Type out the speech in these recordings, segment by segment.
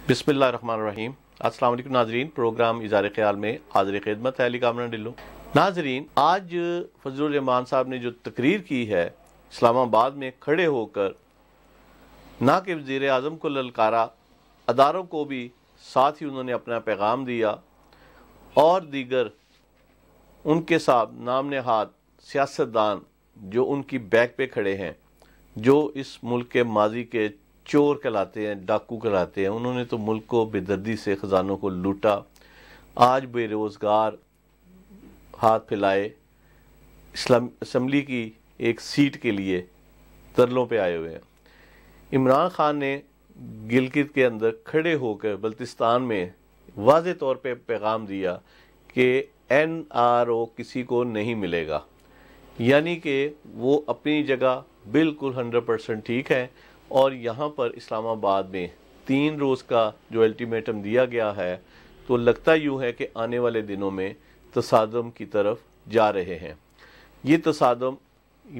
بسم اللہ الرحمن الرحیم۔ السلام علیکم ناظرین، پروگرام اظہار خیال میں حاضر خدمت ہے علی کامران ڈلو۔ ناظرین، آج فضل الرحمان صاحب نے جو تقریر کی ہے اسلام آباد میں کھڑے ہو کر، نہ کہ وزیر اعظم کو للکارا، اداروں کو بھی ساتھ ہی انہوں نے اپنا پیغام دیا اور دیگر ان کے ساتھ نام نہاد سیاستدان جو ان کی بیک پہ کھڑے ہیں، جو اس ملک کے ماضی کے چور کہلاتے ہیں، ڈاکو کہلاتے ہیں، انہوں نے تو ملک کو بے دردی سے خزانوں کو لوٹا، آج بے روزگار ہاتھ پھیلائے اسمبلی کی ایک سیٹ کے لیے ترلوں پہ آئے ہوئے ہیں۔ عمران خان نے گلگت کے اندر کھڑے ہو کر بلتستان میں واضح طور پہ پیغام دیا کہ NRO کسی کو نہیں ملے گا، یعنی کہ وہ اپنی جگہ بالکل 100% ٹھیک ہے، اور یہاں پر اسلام آباد میں 3 روز کا جو الٹیمیٹم دیا گیا ہے تو لگتا یوں ہے کہ آنے والے دنوں میں تصادم کی طرف جا رہے ہیں۔ یہ تصادم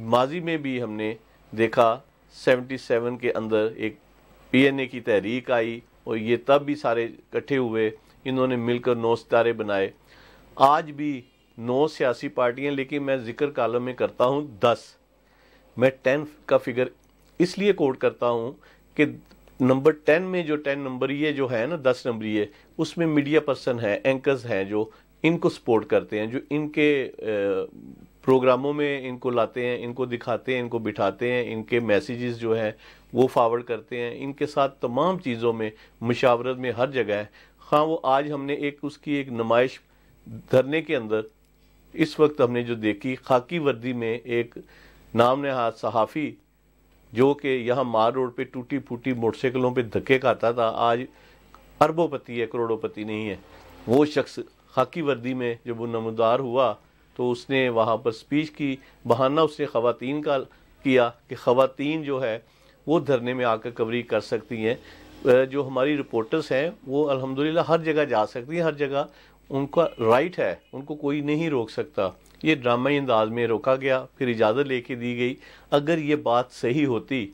ماضی میں بھی ہم نے دیکھا، 77 کے اندر ایک PNA کی تحریک آئی اور یہ تب بھی سارے اکٹھے ہوئے، انہوں نے مل کر 9 ستارے بنائے۔ آج بھی 9 سیاسی پارٹیاں، لیکن میں ذکر کالم میں کرتا ہوں 10۔ میں 10 کا فگر اس لیے کوٹ کرتا ہوں کہ نمبر 10 میں جو 10 نمبریے جو ہے نا، 10 نمبریے، اس میں میڈیا پرسن ہیں، اینکرز ہیں جو ان کو سپورٹ کرتے ہیں، جو ان کے پروگراموں میں ان کو لاتے ہیں، ان کو دکھاتے ہیں، ان کو بٹھاتے ہیں، ان کے میسیجز جو ہیں وہ فارورڈ کرتے ہیں، ان کے ساتھ تمام چیزوں میں مشاورت میں ہر جگہ ہے۔ خواہ وہ آج ہم نے اس کی ایک نمائش دھرنے کے اندر اس وقت ہم نے جو دیکھی، خاکی وردی میں ایک نام نہاد صحافی جو کہ یہاں مار روڈ پہ ٹوٹی پھوٹی موٹر سائیکلوں پہ دھکے کھاتا تھا، آج اربوں پتی ہے، کروڑوں پتی نہیں ہے۔ وہ شخص خاکی وردی میں جب وہ نمودار ہوا تو اس نے وہاں پر سپیچ کی، بہانہ اس نے خواتین کا کیا کہ خواتین جو ہے وہ دھرنے میں آ کر کوریج کر سکتی ہیں۔ جو ہماری رپورٹرز ہیں وہ الحمدللہ ہر جگہ جا سکتی ہیں، ہر جگہ ان کا رائٹ ہے، ان کو کوئی نہیں روک سکتا۔ یہ ڈرامائی انداز میں روکا گیا، پھر اجازت لے کے دی گئی۔ اگر یہ بات صحیح ہوتی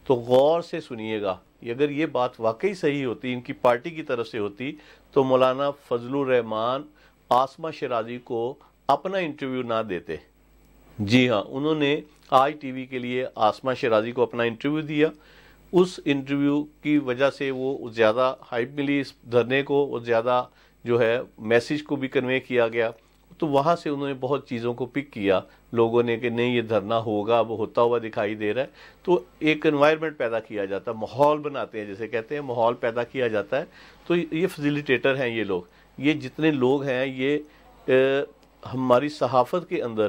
تو غور سے سنیے گا، اگر یہ بات واقعی صحیح ہوتی، ان کی پارٹی کی طرف سے ہوتی، تو مولانا فضل الرحمان عاصمہ شیرازی کو اپنا انٹرویو نہ دیتے۔ جی ہاں، انہوں نے آج ٹی وی کے لیے عاصمہ شیرازی کو اپنا انٹرویو دیا۔ اس انٹرویو کی وجہ سے وہ زیادہ ہائپ ملی اس دھرنے کو، اور زیادہ جو ہے میسیج کو بھی کنوے کیا گیا، تو وہاں سے انہوں نے بہت چیزوں کو پک کیا لوگوں نے کہ نہیں یہ دھرنا ہوگا، وہ ہوتا ہوا دکھائی دے رہا ہے۔ تو ایک انوائرمنٹ پیدا کیا جاتا ہے، ماحول بناتے ہیں، جیسے کہتے ہیں ماحول پیدا کیا جاتا ہے۔ تو یہ فیسیلیٹیٹر ہیں، یہ لوگ، یہ جتنے لوگ ہیں، یہ ہماری صحافت کے اندر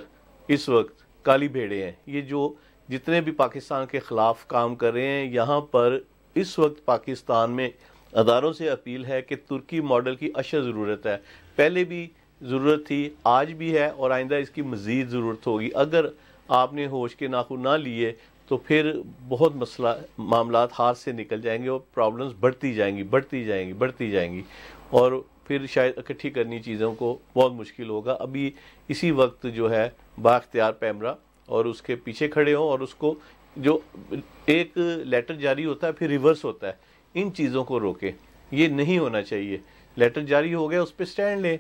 اس وقت کالی بھیڑے ہیں۔ یہ جو جتنے بھی پاکستان کے خلاف کام کر رہے ہیں، یہاں پر اس وقت پاکستان میں اداروں سے اپیل ہے کہ ترکی ماڈل کی اشد ضرورت ہے۔ پہلے بھی ضرورت تھی، آج بھی ہے، اور آئندہ اس کی مزید ضرورت ہوگی۔ اگر آپ نے ہوش کے ناخن نہ لیے تو پھر بہت معاملات ہاتھ سے نکل جائیں گے اور پرابلمز بڑھتی جائیں گی، اور پھر شاید اکٹھی کرنی چیزوں کو بہت مشکل ہوگا۔ ابھی اسی وقت جو ہے بااختیار پیمرا اور اس کے پیچھے کھڑے ہوں، اور اس کو جو ایک لیٹر جاری ہوتا ہے پھر ریورس ہوتا ہے، ان چیزوں کو روکیں۔ یہ نہیں ہونا چاہیے۔ لیٹر جاری ہو گیا، اس پہ سٹینڈ لیں،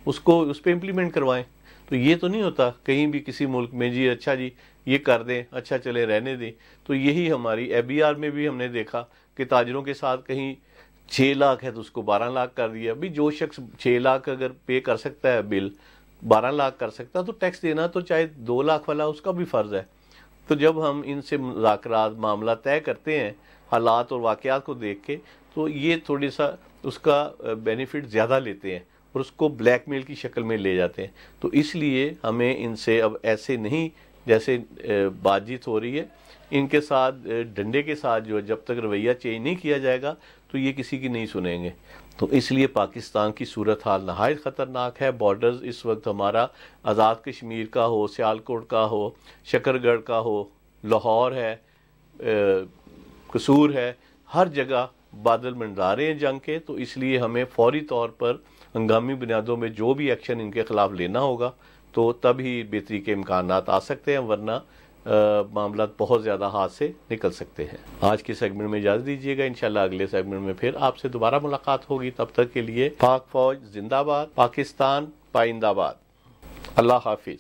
اس پہ امپلیمنٹ کروائیں۔ تو یہ تو نہیں ہوتا کہیں بھی کسی ملک میں جی اچھا جی یہ کر دیں، اچھا چلے رہنے دیں۔ تو یہی ہماری ABR میں بھی ہم نے دیکھا کہ تاجروں کے ساتھ کہیں 6 لاکھ ہے تو اس کو 12 لاکھ کر دیا۔ ابھی جو شخص 6 لاکھ اگر پے کر سکتا ہے بل، 12 لاکھ کر سکتا ہے، تو ٹیکس دینا تو چاہے 2 لاکھ والا اس کا بھی فرض ہے۔ تو جب ہم ان سے مذاکرات معاملہ طے کرتے ہیں حالات اور واقعات کو دیکھ کے، تو یہ تھوڑی سا اس کا بینیفٹ زیادہ لیتے ہیں اور اس کو بلیک میل کی شکل میں لے جاتے ہیں۔ تو اس لیے ہمیں ان سے اب ایسے نہیں جیسے بات چیت ہو رہی ہے، ان کے ساتھ ڈنڈے کے ساتھ جو جب تک رویہ چینج نہیں کیا جائے گا تو یہ کسی کی نہیں سنیں گے۔ تو اس لیے پاکستان کی صورتحال نہایت خطرناک ہے۔ بارڈرز اس وقت ہمارا آزاد کشمیر کا ہو، سیالکوٹ کا ہو، شکر گڑھ کا ہو، لاہور ہے، قصور ہے، ہر جگہ بادل منڈرا رہے ہیں جنگ کے۔ تو اس لیے ہمیں فوری طور پر ہنگامی بنیادوں میں جو بھی ایکشن ان کے خلاف لینا ہوگا تو تب ہی بہتری کے امکانات آ سکتے ہیں، ورنہ معاملات بہت زیادہ ہاتھ سے نکل سکتے ہیں۔ آج کے سیگمنٹ میں اجازت دیجیے گا، انشاءاللہ اگلے سیگمنٹ میں پھر آپ سے دوبارہ ملاقات ہوگی۔ تب تک کے لیے پاک فوج زندہ باد، پاکستان پائندہ باد۔ اللہ حافظ۔